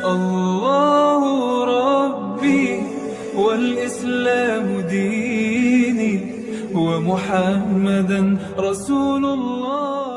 الله ربي والإسلام ديني ومحمدا رسول الله.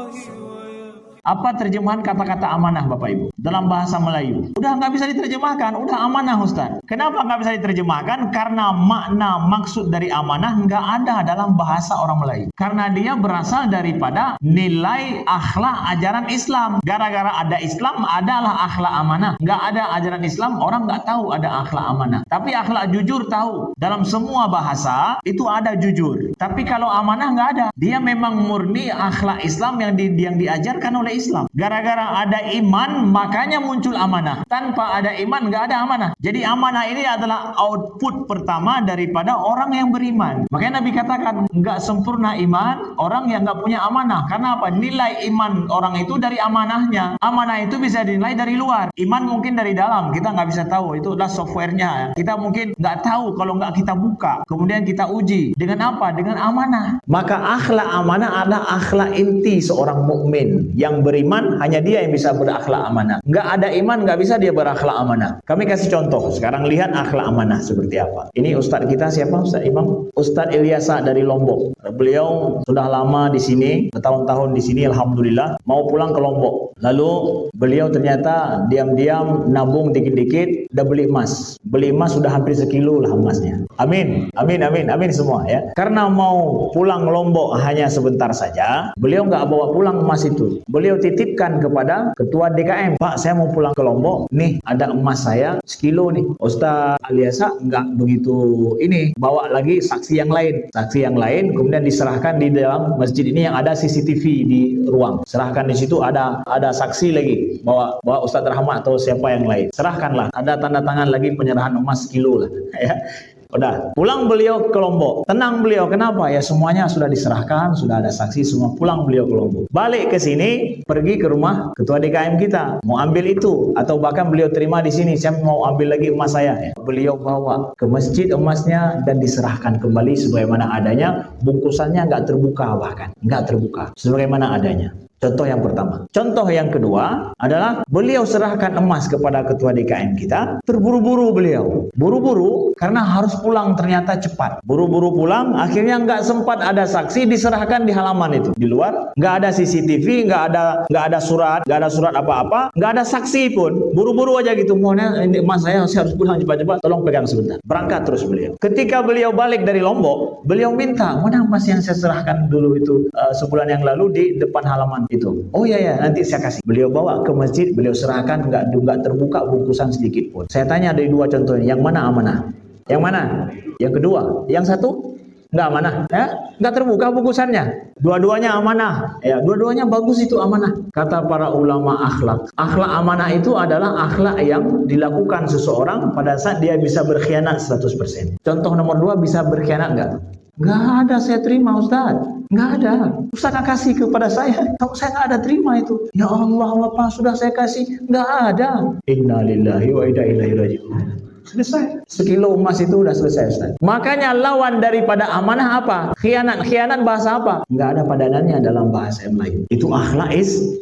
Apa terjemahan kata-kata amanah Bapak Ibu dalam bahasa Melayu? Udah nggak bisa diterjemahkan, udah amanah Ustaz. Kenapa nggak bisa diterjemahkan? Karena makna maksud dari amanah nggak ada dalam bahasa orang Melayu. Karena dia berasal daripada nilai akhlak ajaran Islam. Gara-gara ada Islam adalah akhlak amanah. Nggak ada ajaran Islam, orang nggak tahu ada akhlak amanah. Tapi akhlak jujur tahu. Dalam semua bahasa itu ada jujur. Tapi kalau amanah nggak ada. Dia memang murni akhlak Islam yang diajarkan oleh Islam. Gara-gara ada iman, makanya muncul amanah. Tanpa ada iman, nggak ada amanah. Jadi amanah ini adalah output pertama daripada orang yang beriman. Makanya Nabi katakan, nggak sempurna iman orang yang nggak punya amanah. Karena apa? Nilai iman orang itu dari amanahnya. Amanah itu bisa dinilai dari luar. Iman mungkin dari dalam. Kita nggak bisa tahu. Itu adalah softwarenya. Kita mungkin nggak tahu kalau nggak kita buka. Kemudian kita uji. Dengan apa? Dengan amanah. Maka akhlak amanah adalah akhlak inti seorang mukmin yang beriman, hanya dia yang bisa berakhlak amanah. Nggak ada iman, nggak bisa dia berakhlak amanah. Kami kasih contoh. Sekarang lihat akhlak amanah seperti apa. Ini Ustadz kita siapa? Ustadz Imam? Ustadz Ilyasa dari Lombok. Beliau sudah lama di sini, bertahun-tahun di sini, alhamdulillah. Mau pulang ke Lombok. Lalu beliau ternyata diam-diam nabung dikit-dikit, udah beli emas. Beli emas sudah hampir sekilo lah emasnya. Amin, amin, amin, amin semua ya. Karena mau pulang Lombok hanya sebentar saja, beliau nggak bawa pulang emas itu. Beliau titipkan kepada ketua DKM, Pak, saya mau pulang ke Lombok, nih ada emas saya sekilo nih. Ustaz Ilyasa nggak begitu ini, bawa lagi saksi yang lain. Saksi yang lain kemudian diserahkan di dalam masjid ini yang ada CCTV di ruang. Serahkan di situ ada saksi lagi, bawa Ustaz Rahmat atau siapa yang lain. Serahkanlah, ada tanda tangan lagi penyerahan emas sekilo lah. Ya. Udah, pulang beliau ke Lombok. Tenang beliau, kenapa? Ya semuanya sudah diserahkan, sudah ada saksi semua. Pulang beliau ke Lombok. Balik ke sini, pergi ke rumah ketua DKM kita. Mau ambil itu, atau bahkan beliau terima di sini, saya mau ambil lagi emas saya. Ya. Beliau bawa ke masjid emasnya dan diserahkan kembali sebagaimana adanya. Bungkusannya nggak terbuka bahkan, nggak terbuka, sebagaimana adanya. Contoh yang pertama. Contoh yang kedua adalah beliau serahkan emas kepada ketua DKM kita. Terburu-buru beliau. Buru-buru karena harus pulang ternyata cepat. Buru-buru pulang, akhirnya nggak sempat ada saksi, diserahkan di halaman itu. Di luar, nggak ada CCTV, nggak ada surat apa-apa, nggak ada saksi pun. Buru-buru aja gitu. Mohonnya ini emas saya harus pulang cepat-cepat, tolong pegang sebentar. Berangkat terus beliau. Ketika beliau balik dari Lombok, beliau minta, mana emas yang saya serahkan dulu itu sebulan yang lalu di depan halaman itu. Oh ya, nanti saya kasih. Beliau bawa ke masjid, beliau serahkan, nggak terbuka bungkusan sedikit pun. Saya tanya dari dua contoh ini, yang mana amanah? Yang mana? Yang kedua. Yang satu nggak amanah, ya? Nggak terbuka bungkusannya. Dua-duanya amanah, ya. Dua-duanya bagus itu amanah. Kata para ulama akhlak. Akhlak amanah itu adalah akhlak yang dilakukan seseorang pada saat dia bisa berkhianat 100%. Contoh nomor 2, bisa berkhianat nggak? Nggak ada saya terima Ustaz. Nggak ada. Ustaz nggak kasih kepada saya. Saya nggak ada terima itu. Ya Allah, apa sudah saya kasih? Nggak ada. Innalillahi wa inna ilaihi raji'un. Selesai. Sekilo emas itu udah selesai Ustaz. Makanya lawan daripada amanah apa? Khianat. Khianat bahasa apa? Nggak ada padanannya dalam bahasa yang lain. Itu akhlak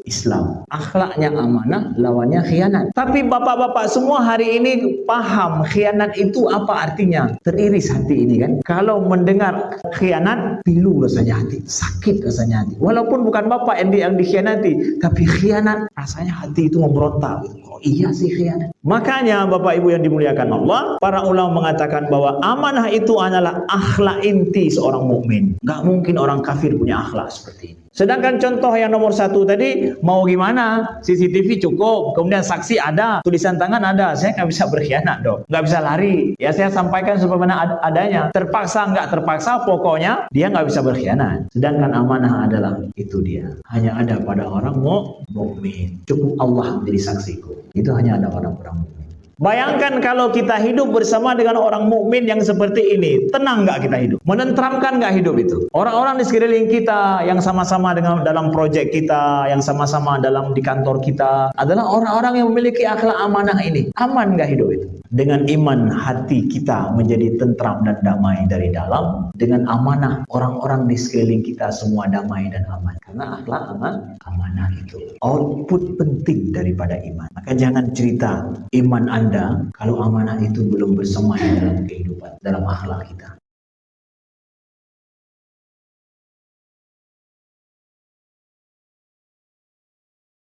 Islam. Akhlaknya amanah, lawannya khianat. Tapi bapak-bapak semua hari ini paham khianat itu apa artinya. Teriris hati ini kan. Kalau mendengar khianat, pilu rasanya hati. Sakit rasanya hati. Walaupun bukan bapak yang dikhianati, tapi khianat rasanya hati itu memberontak. Oh iya sih khianat. Makanya Bapak Ibu yang dimuliakan Allah, para ulama mengatakan bahwa amanah itu adalah akhlak inti seorang mukmin. Nggak mungkin orang kafir punya akhlak seperti ini. Sedangkan contoh yang nomor 1 tadi, mau gimana? CCTV cukup, kemudian saksi ada, tulisan tangan ada. Saya nggak bisa berkhianat dong, nggak bisa lari. Ya saya sampaikan sebagaimana adanya. Terpaksa nggak terpaksa, pokoknya dia nggak bisa berkhianat. Sedangkan amanah adalah itu dia. Hanya ada pada orang mukmin. Cukup Allah menjadi saksiku. Itu hanya ada orang-orang mukmin. Bayangkan kalau kita hidup bersama dengan orang mukmin yang seperti ini, tenang nggak kita hidup? Menenteramkan nggak hidup itu? Orang-orang di sekeliling kita yang sama-sama dalam proyek kita, yang sama-sama di kantor kita, adalah orang-orang yang memiliki akhlak amanah ini. Aman nggak hidup itu? Dengan iman hati kita menjadi tentram dan damai dari dalam. Dengan amanah orang-orang di sekeliling kita semua damai dan aman. Karena akhlak amanah itu output penting daripada iman. Maka jangan cerita iman Anda kalau amanah itu belum bersemai dalam kehidupan, dalam akhlak kita.